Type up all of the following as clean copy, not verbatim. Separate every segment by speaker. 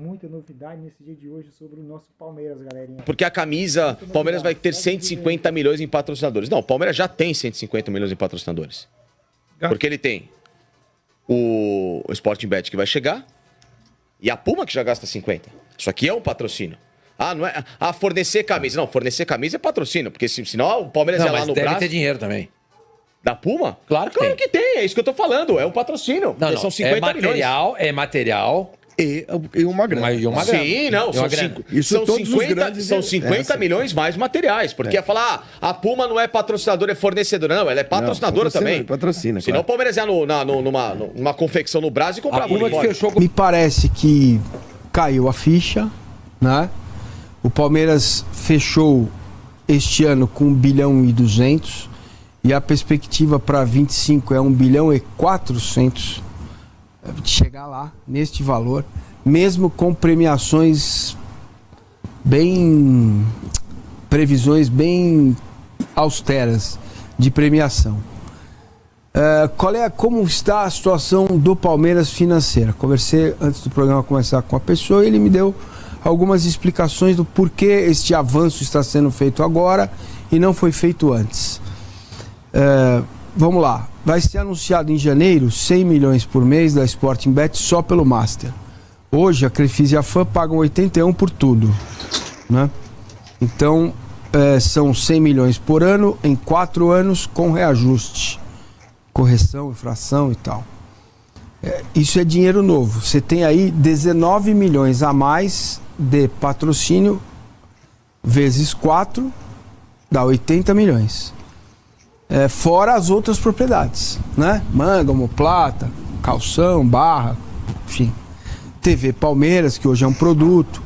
Speaker 1: Muita novidade nesse dia de hoje sobre o nosso Palmeiras, galerinha.
Speaker 2: Porque a camisa, o Palmeiras vai ter 150 milhões em patrocinadores. Não, o Palmeiras já tem 150 milhões em patrocinadores. Porque ele tem o Sporting Bet que vai chegar e a Puma que já gasta 50. Isso aqui é um patrocínio. Não é. Fornecer camisa. Não, fornecer camisa é patrocínio. Porque senão o Palmeiras ia lá no braço.
Speaker 3: Deve ter dinheiro também.
Speaker 2: Da Puma?
Speaker 3: Claro
Speaker 2: que tem. É isso que eu tô falando. É um patrocínio.
Speaker 3: Não,
Speaker 2: são 50 milhões.
Speaker 3: É material.
Speaker 4: E uma grana.
Speaker 2: Sim, não. São 50 milhões mais materiais. Porque ia falar, a Puma não é patrocinadora, é fornecedora. Não, ela é patrocinadora também.
Speaker 4: Patrocina,
Speaker 2: senão o Palmeiras ia numa confecção no Brasil e comprava
Speaker 3: Puma que fechou.
Speaker 5: Me parece que caiu a ficha, né? O Palmeiras fechou este ano com 1 bilhão e 200 e a perspectiva para 25 é 1 bilhão e 400 de chegar lá, neste valor, mesmo com premiações previsões bem austeras de premiação. Como está a situação do Palmeiras financeira? Conversei antes do programa começar com a pessoa e ele me deu algumas explicações do porquê este avanço está sendo feito agora e não foi feito antes. Vamos lá. Vai ser anunciado em janeiro 100 milhões por mês da Sporting Bet só pelo Master. Hoje a Crefisa e a FAM pagam 81 por tudo, né? Então são 100 milhões por ano em 4 anos com reajuste, correção, infração e tal. Isso é dinheiro novo. Você tem aí 19 milhões a mais de patrocínio vezes 4 dá 80 milhões. Fora as outras propriedades, né? Manga, omoplata, calção, barra, enfim. TV Palmeiras, que hoje é um produto.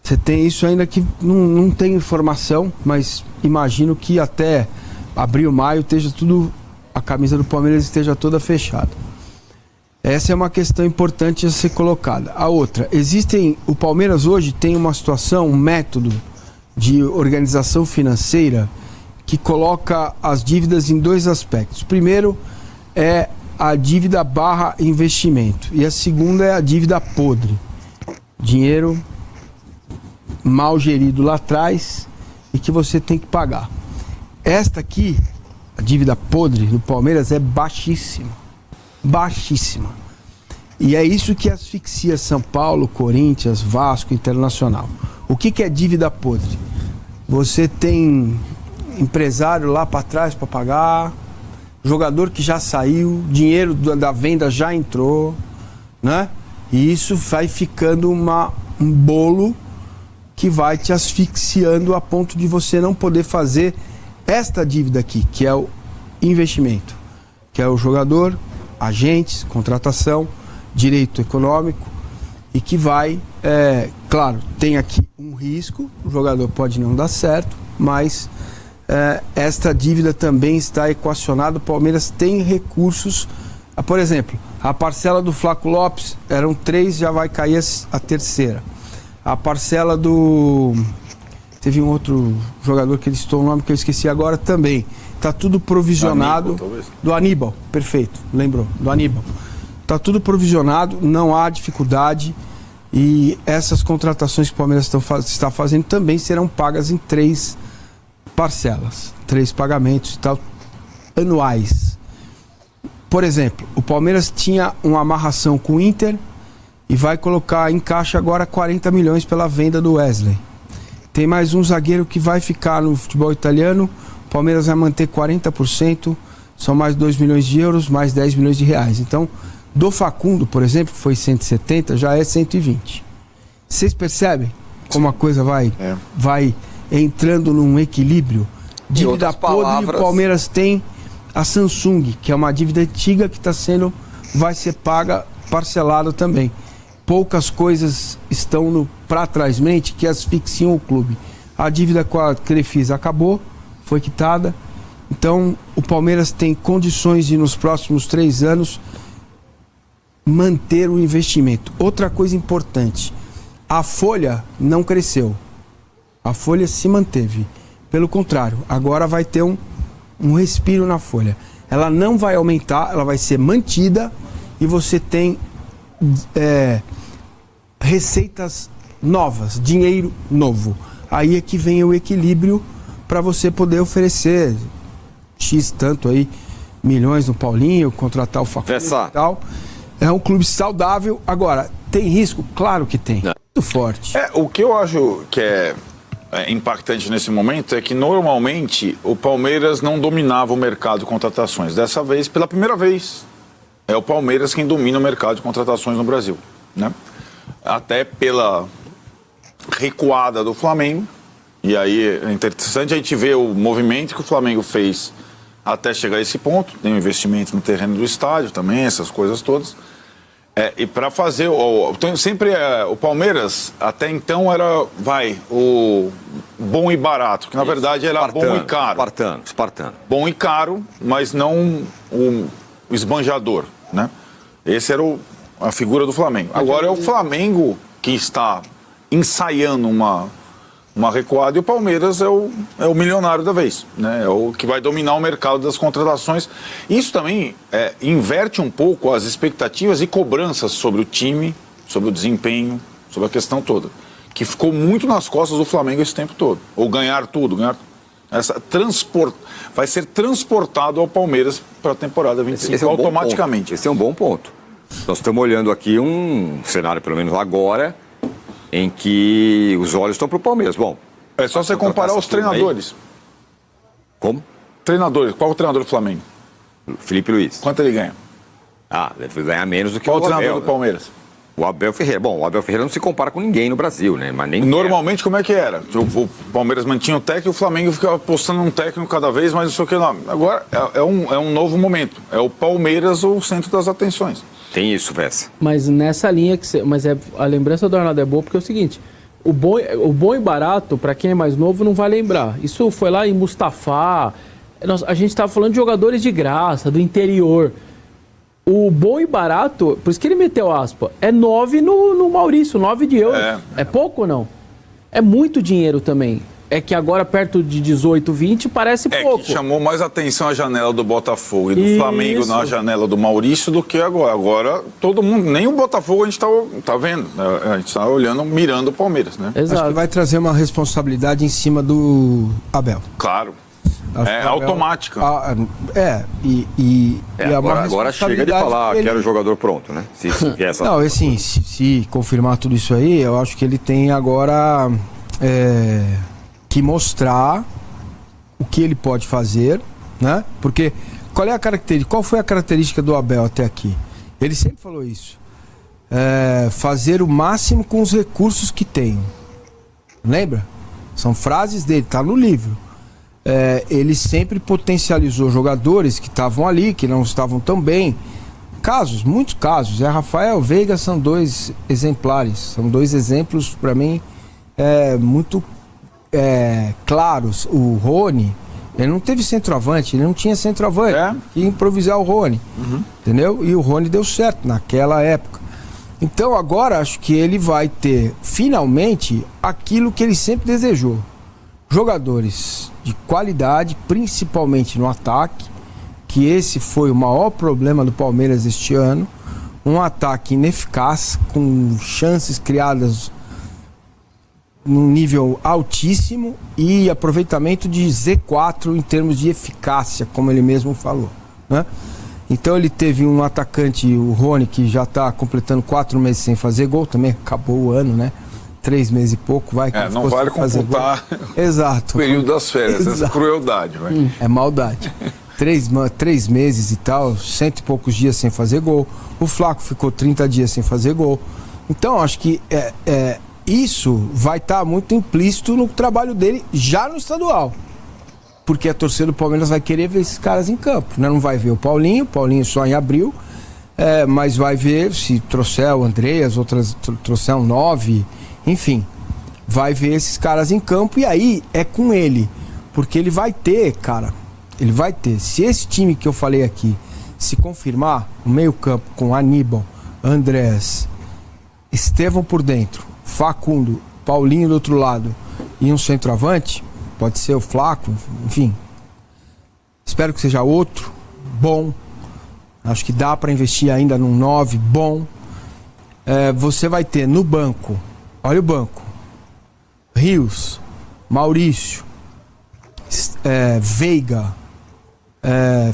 Speaker 5: Você tem isso ainda que não tem informação, mas imagino que até abril, maio, esteja tudo, a camisa do Palmeiras esteja toda fechada. Essa é uma questão importante a ser colocada. A outra, o Palmeiras hoje tem uma situação, um método de organização financeira que coloca as dívidas em 2 aspectos. Primeiro é a dívida barra investimento e a segunda é a dívida podre. Dinheiro mal gerido lá atrás e que você tem que pagar. Esta aqui, a dívida podre do Palmeiras é baixíssima. Baixíssima. E é isso que asfixia São Paulo, Corinthians, Vasco, Internacional. O que é dívida podre? Você tem empresário lá para trás para pagar, jogador que já saiu, dinheiro da venda já entrou, né? E isso vai ficando um bolo que vai te asfixiando a ponto de você não poder fazer esta dívida aqui, que é o investimento, que é o jogador, agentes, contratação, direito econômico e que vai, claro, tem aqui um risco, o jogador pode não dar certo, mas esta dívida também está equacionada. O Palmeiras tem recursos. Por exemplo, a parcela do Flaco Lopes eram 3, já vai cair a 3ª. A parcela teve um outro jogador que ele citou o nome que eu esqueci agora também. Está tudo provisionado. Do Aníbal, perfeito, lembrou, do Aníbal. Está tudo provisionado, não há dificuldade. E essas contratações que o Palmeiras está fazendo também serão pagas em 3 parcelas, 3 pagamentos e tal, anuais. Por exemplo, o Palmeiras tinha uma amarração com o Inter e vai colocar em caixa agora 40 milhões pela venda do Wesley. Tem mais um zagueiro que vai ficar no futebol italiano, o Palmeiras vai manter 40%, são mais 2 milhões de euros, mais 10 milhões de reais. Então, do Facundo, por exemplo, que foi 170, já é 120. Vocês percebem como a coisa vai entrando num equilíbrio? Dívida podre, o Palmeiras tem a Samsung, que é uma dívida antiga que vai ser paga parcelada também. Poucas coisas estão para trás mente que asfixiam o clube. A dívida com a Crefisa acabou, foi quitada. Então o Palmeiras tem condições de nos próximos 3 anos manter o investimento. Outra coisa importante, a folha não cresceu. A folha se manteve. Pelo contrário, agora vai ter um respiro na folha. Ela não vai aumentar, ela vai ser mantida e você tem receitas novas, dinheiro novo. Aí é que vem o equilíbrio para você poder oferecer X tanto aí, milhões no Paulinho, contratar o Facundo e tal. É um clube saudável. Agora, tem risco? Claro que tem. Muito forte.
Speaker 4: O que eu acho que é impactante nesse momento é que normalmente o Palmeiras não dominava o mercado de contratações. Dessa vez, pela primeira vez, é o Palmeiras quem domina o mercado de contratações no Brasil, né? Até pela recuada do Flamengo. E aí é interessante a gente ver o movimento que o Flamengo fez até chegar a esse ponto. Tem um investimento no terreno do estádio também, essas coisas todas. E para fazer, sempre o Palmeiras até então era, o bom e barato, que na verdade era bom e caro.
Speaker 6: Espartano.
Speaker 4: Bom e caro, mas não o esbanjador, né? Esse era a figura do Flamengo. Agora é o Flamengo que está ensaiando uma recuada e o Palmeiras é o milionário da vez, né? É o que vai dominar o mercado das contratações. Isso também inverte um pouco as expectativas e cobranças sobre o time, sobre o desempenho, sobre a questão toda, que ficou muito nas costas do Flamengo esse tempo todo. Ou ganhar tudo, vai ser transportado ao Palmeiras para a temporada 25 automaticamente.
Speaker 6: Esse é um bom ponto. Nós estamos olhando aqui um cenário, pelo menos agora, em que os olhos estão para o Palmeiras. Bom,
Speaker 4: é só você comparar os treinadores.
Speaker 6: Como?
Speaker 4: Treinadores. Qual é o treinador do Flamengo?
Speaker 6: Felipe Luiz.
Speaker 4: Quanto ele ganha?
Speaker 6: Deve ganhar menos do que
Speaker 4: Qual
Speaker 6: o Abel.
Speaker 4: Qual o treinador do Palmeiras?
Speaker 6: O Abel Ferreira. Bom, o Abel Ferreira não se compara com ninguém no Brasil, né? Mas nem
Speaker 4: normalmente, como é que era? O Palmeiras mantinha o técnico e o Flamengo ficava apostando num técnico cada vez, mas não sei o que lá. Agora é um novo momento. É o Palmeiras o centro das atenções.
Speaker 6: Tem isso, Vessa.
Speaker 7: Mas nessa linha mas a lembrança do Arnaldo é boa, porque é o seguinte, o bom e barato, para quem é mais novo, não vai lembrar. Isso foi lá em Mustafa. A gente estava falando de jogadores de graça, do interior. O bom e barato, por isso que ele meteu aspa, é 9 no Maurício, 9 de euros. É pouco ou não? É muito dinheiro também. É que agora, perto de 18, 20, parece pouco.
Speaker 4: Que chamou mais atenção a janela do Botafogo e do Flamengo na janela do Maurício do que agora. Agora, todo mundo, nem o Botafogo a gente tá vendo. A gente está olhando, mirando o Palmeiras, né?
Speaker 5: Exato. Acho que vai trazer uma responsabilidade em cima do Abel.
Speaker 4: Claro. Automática.
Speaker 6: Agora chega de falar que era o jogador pronto, né?
Speaker 5: Não, assim, se confirmar tudo isso aí, eu acho que ele tem agora que mostrar o que ele pode fazer, né? Porque qual foi a característica do Abel até aqui? Ele sempre falou isso. Fazer o máximo com os recursos que tem. Lembra? São frases dele, tá no livro. Ele sempre potencializou jogadores que estavam ali, que não estavam tão bem. Muitos casos. Rafael, Veiga são 2 exemplares. São 2 exemplos, para mim, muito claros. O Rony, ele não teve centroavante, ele não tinha centroavante. Que improvisar o Rony. Entendeu? E o Rony deu certo naquela época. Então agora acho que ele vai ter, finalmente, aquilo que ele sempre desejou. Jogadores de qualidade, principalmente no ataque, que esse foi o maior problema do Palmeiras este ano. Um ataque ineficaz, com chances criadas num nível altíssimo e aproveitamento de Z4 em termos de eficácia, como ele mesmo falou, né? Então ele teve um atacante, o Rony, que já está completando 4 meses sem fazer gol, também acabou o ano, né? 3 meses e pouco, vai.
Speaker 4: Não vale computar
Speaker 5: Exato.
Speaker 4: O período das férias, essa crueldade, vai.
Speaker 5: É maldade. 3 meses e tal, 100 e poucos dias sem fazer gol. O Flaco ficou 30 dias sem fazer gol. Então, acho que isso vai estar muito implícito no trabalho dele já no estadual. Porque a torcida do Palmeiras vai querer ver esses caras em campo, né? Não vai ver o Paulinho só em abril, mas vai ver se trouxer o André, as outras trouxer um 9, enfim, vai ver esses caras em campo e aí é com ele, porque ele vai ter, se esse time que eu falei aqui se confirmar, o meio campo com Aníbal, Andrés, Estevão por dentro, Facundo, Paulinho do outro lado e um centroavante, pode ser o Flaco, enfim, espero que seja outro bom, acho que dá para investir ainda num 9 bom. você vai ter no banco, olha o banco, Rios, Maurício, Veiga,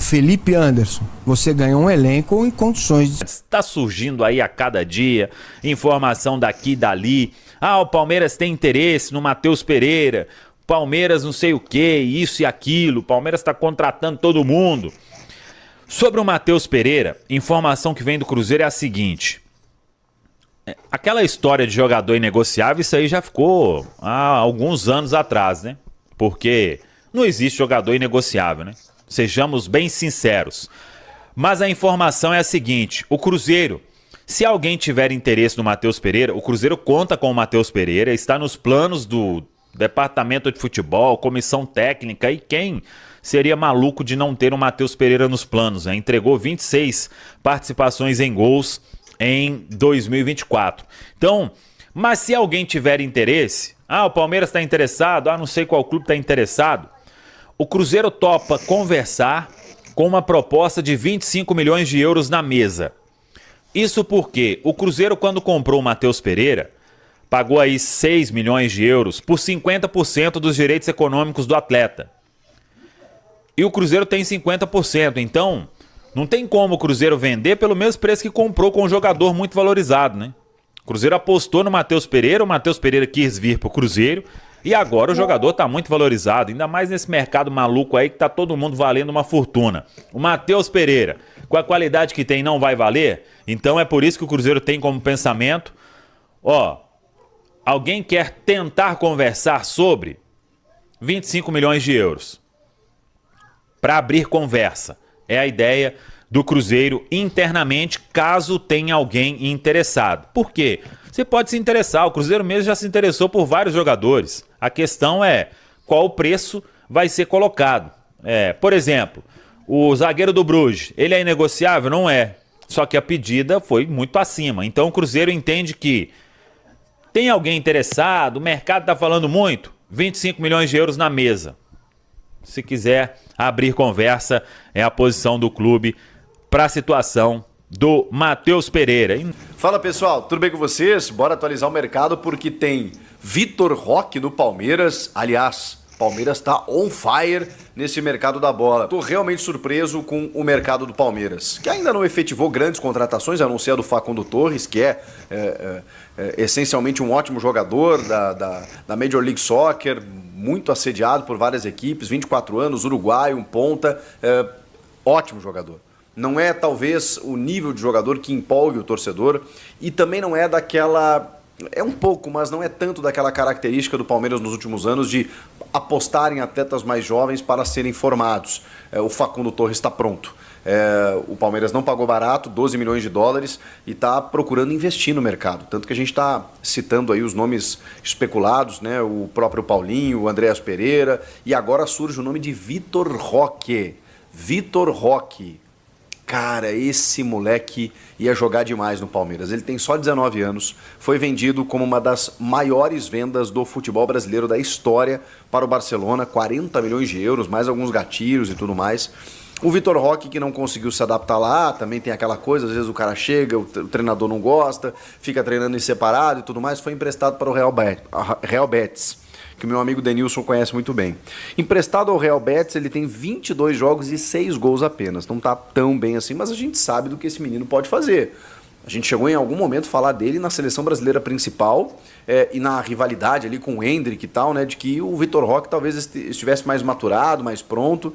Speaker 5: Felipe Anderson. Você ganha um elenco em condições de...
Speaker 8: Está surgindo aí a cada dia informação daqui e dali. O Palmeiras tem interesse no Matheus Pereira. Palmeiras não sei o que, isso e aquilo. Palmeiras está contratando todo mundo. Sobre o Matheus Pereira, informação que vem do Cruzeiro é a seguinte. Aquela história de jogador inegociável, isso aí já ficou há alguns anos atrás, né? Porque não existe jogador inegociável, né? Sejamos bem sinceros. Mas a informação é a seguinte, o Cruzeiro, se alguém tiver interesse no Matheus Pereira, o Cruzeiro conta com o Matheus Pereira, está nos planos do Departamento de Futebol, Comissão Técnica, e quem seria maluco de não ter o Matheus Pereira nos planos, né? Entregou 26 participações em gols em 2024. Então, mas se alguém tiver interesse, o Palmeiras está interessado, não sei qual clube está interessado, o Cruzeiro topa conversar com uma proposta de 25 milhões de euros na mesa. Isso porque o Cruzeiro, quando comprou o Matheus Pereira, pagou aí 6 milhões de euros por 50% dos direitos econômicos do atleta. E o Cruzeiro tem 50%, então não tem como o Cruzeiro vender pelo mesmo preço que comprou com um jogador muito valorizado, né? O Cruzeiro apostou no Matheus Pereira, o Matheus Pereira quis vir pro Cruzeiro e agora o jogador tá muito valorizado, ainda mais nesse mercado maluco aí que tá todo mundo valendo uma fortuna. O Matheus Pereira, com a qualidade que tem, não vai valer? Então é por isso que o Cruzeiro tem como pensamento, alguém quer tentar conversar sobre 25 milhões de euros para abrir conversa. É a ideia do Cruzeiro internamente, caso tenha alguém interessado. Por quê? Você pode se interessar, o Cruzeiro mesmo já se interessou por vários jogadores. A questão é qual o preço vai ser colocado. Por exemplo, o zagueiro do Bruges, ele é inegociável? Não é. Só que a pedida foi muito acima. Então o Cruzeiro entende que tem alguém interessado, o mercado está falando muito, 25 milhões de euros na mesa. Se quiser abrir conversa, é a posição do clube para a situação do Matheus Pereira.
Speaker 9: Fala pessoal, tudo bem com vocês? Bora atualizar o mercado porque tem Vitor Roque no Palmeiras. Aliás, Palmeiras está on fire nesse mercado da bola. Estou realmente surpreso com o mercado do Palmeiras, que ainda não efetivou grandes contratações, a não ser a do Facundo Torres, que é essencialmente um ótimo jogador da Major League Soccer, muito assediado por várias equipes, 24 anos, uruguaio, um ponta, ótimo jogador. Não é talvez o nível de jogador que empolgue o torcedor e também não é daquela... É um pouco, mas não é tanto daquela característica do Palmeiras nos últimos anos de apostar em atletas mais jovens para serem formados. O Facundo Torres está pronto. O Palmeiras não pagou barato, 12 milhões de dólares, e está procurando investir no mercado. Tanto que a gente está citando aí os nomes especulados, né? O próprio Paulinho, o Andréas Pereira, e agora surge o nome de Vitor Roque. Vitor Roque. Cara, esse moleque ia jogar demais no Palmeiras. Ele tem só 19 anos, foi vendido como uma das maiores vendas do futebol brasileiro da história para o Barcelona, 40 milhões de euros, mais alguns gatilhos e tudo mais. O Vitor Roque, que não conseguiu se adaptar lá, também tem aquela coisa, às vezes o cara chega, o treinador não gosta, fica treinando em separado e tudo mais, foi emprestado para o Real Betis, que o meu amigo Denilson conhece muito bem. Emprestado ao Real Betis, ele tem 22 jogos e 6 gols apenas. Não tá tão bem assim, mas a gente sabe do que esse menino pode fazer. A gente chegou em algum momento a falar dele na seleção brasileira principal e na rivalidade ali com o Endrick e tal, né, de que o Vitor Roque talvez estivesse mais maturado, mais pronto.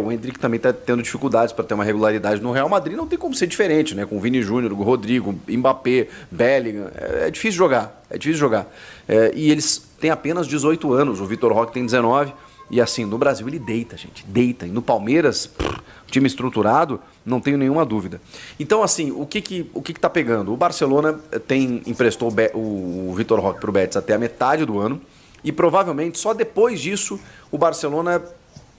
Speaker 9: O Endrick também está tendo dificuldades para ter uma regularidade no Real Madrid, não tem como ser diferente, né? Com o Vini Júnior, o Rodrigo, Mbappé, Bellingham, é difícil jogar, e eles têm apenas 18 anos, o Vitor Roque tem 19, e assim, no Brasil ele deita, gente, deita, e no Palmeiras, time estruturado, não tenho nenhuma dúvida. Então assim, o que tá pegando? O Barcelona emprestou o Vitor Roque para o Betis até a metade do ano, e provavelmente só depois disso o Barcelona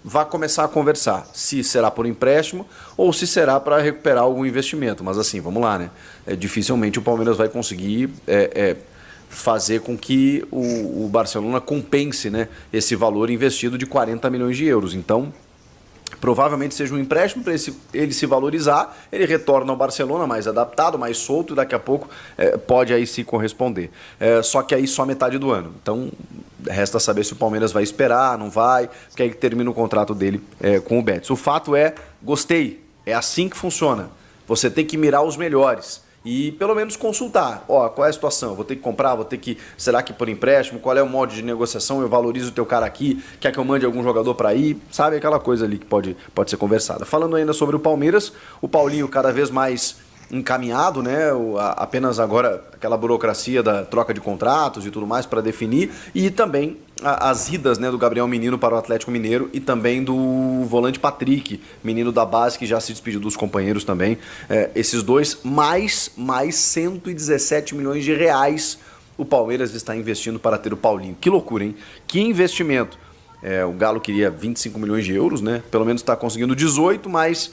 Speaker 9: vai começar a conversar se será por empréstimo ou se será para recuperar algum investimento. Mas assim, vamos lá, né? Dificilmente o Palmeiras vai conseguir fazer com que o Barcelona compense, né, esse valor investido de 40 milhões de euros. Então, Provavelmente seja um empréstimo para ele se valorizar, ele retorna ao Barcelona mais adaptado, mais solto, e daqui a pouco pode aí se corresponder. Só que aí só metade do ano. Então resta saber se o Palmeiras vai esperar, não vai, porque aí termina o contrato dele com o Betis. O fato é, gostei, é assim que funciona. Você tem que mirar os melhores. E pelo menos consultar, qual é a situação, vou ter que comprar, será que por empréstimo, qual é o modo de negociação, eu valorizo o teu cara aqui, quer que eu mande algum jogador para ir, sabe, aquela coisa ali que pode ser conversada. Falando ainda sobre o Palmeiras, o Paulinho cada vez mais encaminhado, né? Apenas agora aquela burocracia da troca de contratos e tudo mais para definir, e também as idas, né, do Gabriel Menino para o Atlético Mineiro e também do volante Patrick, menino da base, que já se despediu dos companheiros também. Esses dois, mais 117 milhões de reais o Palmeiras está investindo para ter o Paulinho. Que loucura, hein? Que investimento! O Galo queria 25 milhões de euros, né? Pelo menos está conseguindo 18, mas